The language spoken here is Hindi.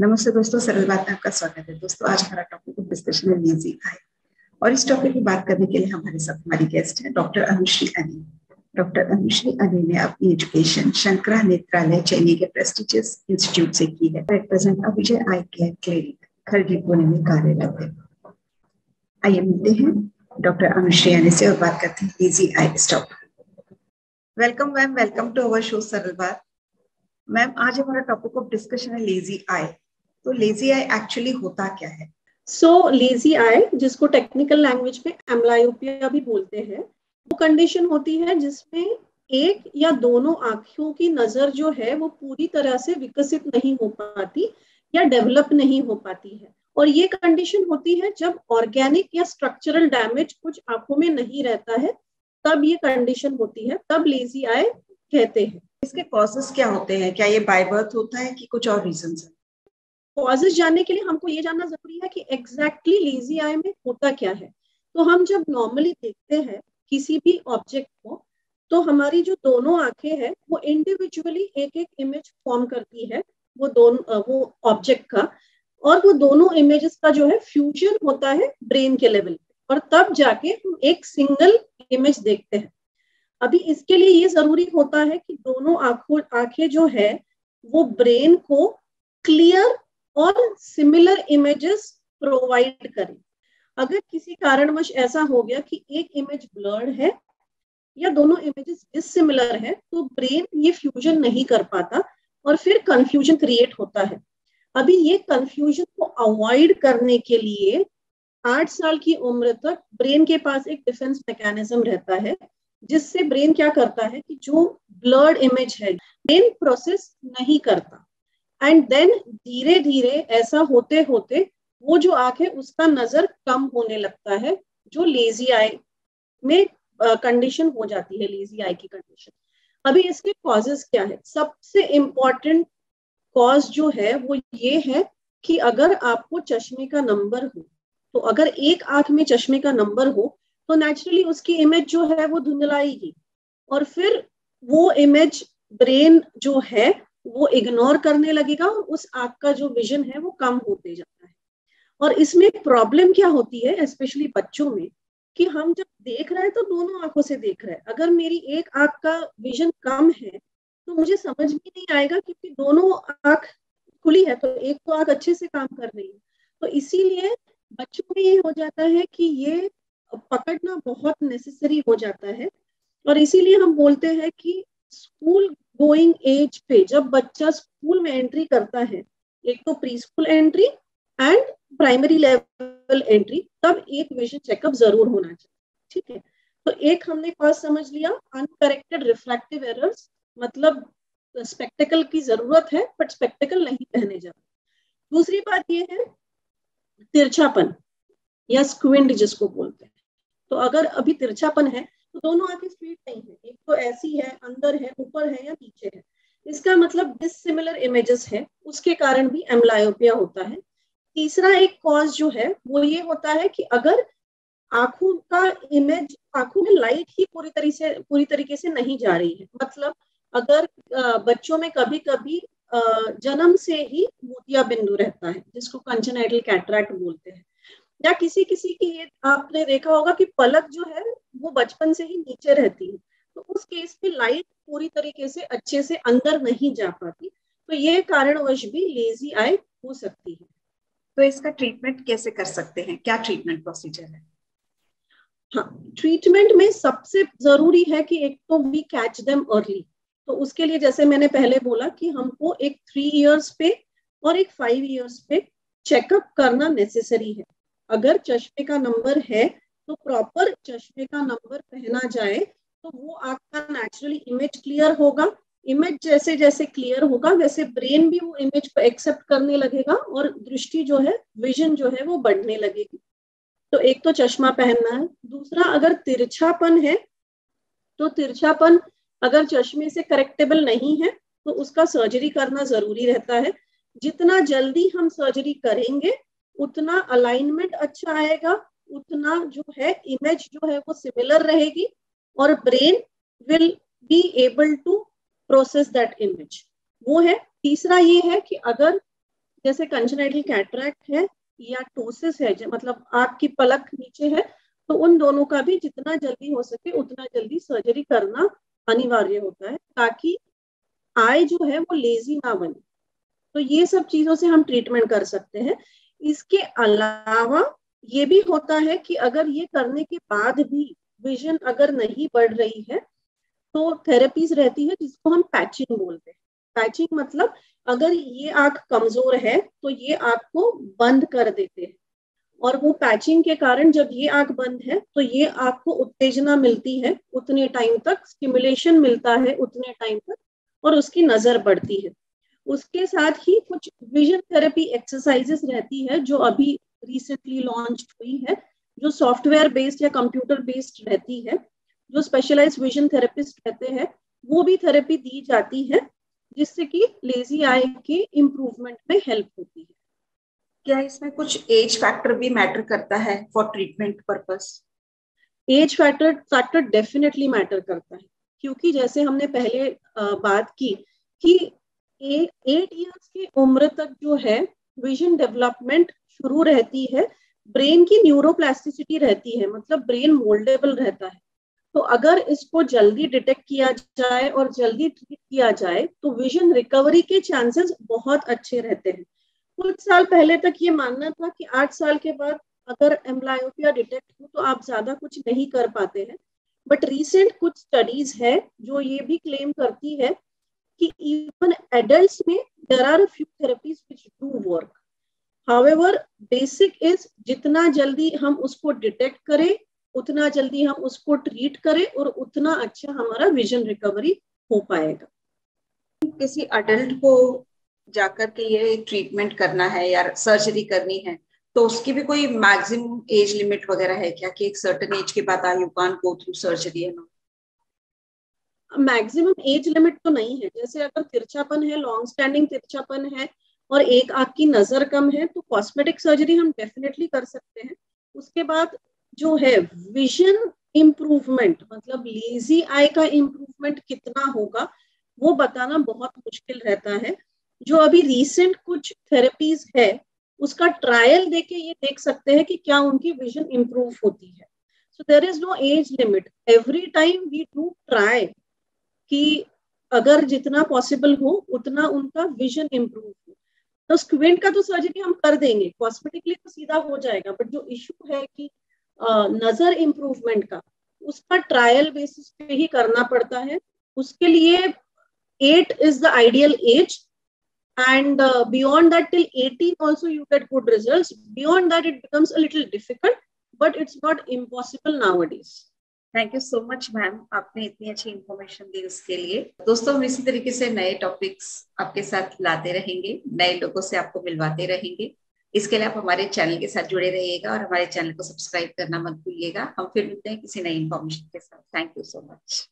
नमस्ते दोस्तों, सरल बात में आपका स्वागत है। दोस्तों, आज हमारा टॉपिक ऑफ डिस्कशन है लेजी आई। और इस टॉपिक की बात करने के लिए हमारे साथ हमारी गेस्ट है डॉक्टर अनुश्री अनी। डॉक्टर अनुश्री अनी ने अपनी एजुकेशन शंकरा नेत्रालय चेन्नई के प्रेस्टिजियस इंस्टीट्यूट से की है। At present Abhijay eye care clinic Khargi Pune में कार्यरत है। आइए मिलते हैं डॉक्टर अनुश्री अनी से और बात करते हैं lazy eye stop. Welcome ma'am, welcome to our show Saral Baat. Ma'am, आज हमारा टॉपिक ऑफ डिस्कशन है लेजी आई। तो लेजी आई एक्चुअली होता क्या है? लेजी आई, जिसको टेक्निकल लैंग्वेज में एम्ब्लायोपिया भी बोलते हैं, वो कंडीशन होती है जिसमें एक या दोनों आंखों की नजर जो है वो पूरी तरह से विकसित नहीं हो पाती या डेवलप नहीं हो पाती है। और ये कंडीशन होती है जब ऑर्गेनिक या स्ट्रक्चरल डैमेज कुछ आंखों में नहीं रहता है, तब ये कंडीशन होती है, तब लेजी आई कहते हैं। इसके कॉजेस क्या होते हैं? क्या ये बाय बर्थ होता है कि कुछ और रीजंस है? कॉजेस जानने के लिए हमको ये जानना जरूरी है कि एग्जैक्टली लेजी आई में होता क्या है। तो हम जब नॉर्मली देखते हैं किसी भी ऑब्जेक्ट को, तो हमारी जो दोनों आंखें हैं वो इंडिविजुअली एक एक इमेज फॉर्म करती है वो ऑब्जेक्ट का, और वो दोनों इमेजेस का जो है फ्यूजन होता है ब्रेन के लेवल पे, और तब जाके हम एक सिंगल इमेज देखते हैं। अभी इसके लिए ये जरूरी होता है कि दोनों आंखें जो है वो ब्रेन को क्लियर और सिमिलर इमेजेस प्रोवाइड करें। अगर किसी कारणवश ऐसा हो गया कि एक इमेज ब्लर्ड है या दोनों इमेजेस डिसिमिलर है, तो ब्रेन ये फ्यूजन नहीं कर पाता और फिर कंफ्यूजन क्रिएट होता है। अभी ये कंफ्यूजन को अवॉइड करने के लिए 8 साल की उम्र तक ब्रेन के पास एक डिफेंस मैकेनिज्म रहता है, जिससे ब्रेन क्या करता है कि जो ब्लर्ड इमेज है ब्रेन प्रोसेस नहीं करता, एंड देन धीरे धीरे ऐसा होते होते वो जो आंख है उसका नजर कम होने लगता है, जो लेजी आई में कंडीशन हो जाती है, लेजी आई की कंडीशन। अभी इसके कॉजेस क्या है? सबसे इम्पोर्टेंट कॉज जो है वो ये है कि अगर आपको चश्मे का नंबर हो, तो अगर एक आंख में चश्मे का नंबर हो तो नेचुरली उसकी इमेज जो है वो धुंधलाएगी, और फिर वो इमेज ब्रेन जो है वो इग्नोर करने लगेगा और उस आंख का जो विजन है वो कम होते जाता है। और इसमें प्रॉब्लम क्या होती है, स्पेशली बच्चों में, कि हम जब देख रहे हैं तो दोनों आंखों से देख रहे हैं। अगर मेरी एक आंख का विजन कम है तो मुझे समझ भी नहीं आएगा, क्योंकि दोनों आंख खुली है तो एक तो आंख अच्छे से काम कर रही है। तो इसीलिए बच्चों में ये हो जाता है कि ये पकड़ना बहुत नेसेसरी हो जाता है। और इसीलिए हम बोलते हैं कि स्कूल गोइंग एज पे जब बच्चा स्कूल में एंट्री करता है, एक तो pre school entry and primary level entry, तब एक विजन चेकअप जरूर होना चाहिए। ठीक है, तो एक हमने कॉज समझ लिया, अनकरेक्टेड रिफ्रैक्टिव एरर्स, मतलब स्पेक्टेकल की जरूरत है बट स्पेक्टेकल नहीं पहने जाते। दूसरी बात ये है तिरछापन या स्क्विंट जिसको बोलते हैं। तो अगर अभी तिरछापन है तो दोनों आंखें स्ट्रेट नहीं है, एक तो ऐसी है, अंदर है, ऊपर है या नीचे है, इसका मतलब डिसिमिलर इमेजेस है, उसके कारण भी एम्ब्लायोपिया होता है। तीसरा एक कॉज जो है वो ये होता है कि अगर आंखों का इमेज, आंखों में लाइट ही पूरी तरीके से नहीं जा रही है, मतलब अगर बच्चों में कभी कभी जन्म से ही मोतिया बिंदु रहता है जिसको कंजेनाइटल कैटरैक्ट बोलते हैं, या किसी किसी की ये आपने देखा होगा कि पलक जो है वो बचपन से ही नीचे रहती है, तो उस केस में लाइट पूरी तरीके से अच्छे से अंदर नहीं जा पाती, तो ये कारणवश भी लेजी आई हो सकती है। तो इसका ट्रीटमेंट कैसे कर सकते हैं? क्या ट्रीटमेंट प्रोसीजर है? हाँ, ट्रीटमेंट में सबसे जरूरी है कि एक तो वी कैच देम अर्ली। तो उसके लिए जैसे मैंने पहले बोला कि हमको एक 3 इयर्स पे और एक 5 इयर्स पे चेकअप करना नेसेसरी है। अगर चश्मे का नंबर है तो प्रॉपर चश्मे का नंबर पहना जाए, तो वो आपका नेचुरली इमेज क्लियर होगा। इमेज जैसे जैसे क्लियर होगा वैसे ब्रेन भी वो इमेज को एक्सेप्ट करने लगेगा और दृष्टि जो है, विजन जो है वो बढ़ने लगेगी। तो एक तो चश्मा पहनना है। दूसरा, अगर तिरछापन है तो तिरछापन अगर चश्मे से करेक्टेबल नहीं है तो उसका सर्जरी करना जरूरी रहता है। जितना जल्दी हम सर्जरी करेंगे उतना अलाइनमेंट अच्छा आएगा, उतना जो है इमेज जो है वो सिमिलर रहेगी और brain will be able to process that image, वो है। तीसरा ये है कि अगर जैसे कंजेनाइटल कैटरैक्ट है या टोसिस है, मतलब आपकी पलक नीचे है, तो उन दोनों का भी जितना जल्दी हो सके उतना जल्दी सर्जरी करना अनिवार्य होता है, ताकि आई जो है वो लेजी ना बने। तो ये सब चीजों से हम ट्रीटमेंट कर सकते हैं। इसके अलावा ये भी होता है कि अगर ये करने के बाद भी विजन अगर नहीं बढ़ रही है तो थेरेपीज रहती है जिसको हम पैचिंग बोलते हैं। पैचिंग मतलब अगर ये आंख कमजोर है तो ये आंख को बंद कर देते हैं, और वो पैचिंग के कारण जब ये आंख बंद है तो ये आंख को उत्तेजना मिलती है उतने टाइम तक, स्टिमुलेशन मिलता है उतने टाइम तक, और उसकी नजर बढ़ती है। उसके साथ ही कुछ विजन थेरेपी एक्सरसाइजेस रहती है जो अभी रिसेंटली लॉन्च हुई है, जो सॉफ्टवेयर बेस्ड या कंप्यूटर बेस्ड रहती है। जो स्पेशलाइज्ड विजन थेरेपिस्ट रहते हैं वो भी थेरेपी दी जाती है, जिससे कि लेजी आई के इम्प्रूवमेंट में हेल्प होती है। क्या इसमें कुछ एज फैक्टर भी मैटर करता है for treatment purpose? Age factor definitely matter करता है, क्योंकि जैसे हमने पहले बात की कि 8 इयर्स की उम्र तक जो है विजन डेवलपमेंट शुरू रहती है, ब्रेन की न्यूरोप्लास्टिसिटी रहती है, मतलब ब्रेन मोल्डेबल रहता है। तो अगर इसको जल्दी डिटेक्ट किया जाए और जल्दी ट्रीट किया जाए तो विजन रिकवरी के चांसेस बहुत अच्छे रहते हैं। कुछ साल पहले तक ये मानना था कि 8 साल के बाद अगर एम्ब्लायोपिया डिटेक्ट हो तो आप ज्यादा कुछ नहीं कर पाते हैं, बट रीसेंट कुछ स्टडीज है जो ये भी क्लेम करती है कि इवन एडल्ट्स में there are few therapies which do work. However basic is जितना जल्दी हम उसको डिटेक्ट करें उतना जल्दी हम उसको ट्रीट करें और उतना अच्छा हमारा विजन रिकवरी हो पाएगा। किसी अडल्ट को जाकर के ये ट्रीटमेंट करना है या सर्जरी करनी है तो उसकी भी कोई मैक्सिमम एज लिमिट वगैरह है क्या, कि एक सर्टेन एज के बाद you can't go through surgery? है ना, मैक्सिमम एज लिमिट तो नहीं है। जैसे अगर तिरछापन है, लॉन्ग स्टैंडिंग तिरछापन है और एक आंख की नजर कम है तो कॉस्मेटिक सर्जरी हम डेफिनेटली कर सकते हैं। उसके बाद जो है विजन इम्प्रूवमेंट, मतलब लेजी आई का इम्प्रूवमेंट कितना होगा वो बताना बहुत मुश्किल रहता है। जो अभी रिसेंट कुछ थेरेपीज है उसका ट्रायल देके ये देख सकते हैं कि क्या उनकी विजन इम्प्रूव होती है। So there is no age limit, every time we do try कि अगर जितना पॉसिबल हो उतना उनका विजन इम्प्रूव हो। तो स्क्विंट का तो सर्जरी हम कर देंगे, कॉस्मेटिकली तो सीधा हो जाएगा, बट जो इशू है कि नजर इम्प्रूवमेंट का, उसका ट्रायल बेसिस पे ही करना पड़ता है। उसके लिए 8 is the ideal age, and beyond that till 18 also you get good results. Beyond that it becomes a little difficult, but it's not impossible nowadays. Thank you so much ma'am, आपने इतनी अच्छी इंफॉर्मेशन दी उसके लिए। दोस्तों हम इसी तरीके से नए टॉपिक्स आपके साथ लाते रहेंगे, नए लोगों से आपको मिलवाते रहेंगे। इसके लिए आप हमारे चैनल के साथ जुड़े रहिएगा और हमारे चैनल को सब्सक्राइब करना मत भूलिएगा। हम फिर मिलते हैं किसी नई इंफॉर्मेशन के साथ। Thank you so much.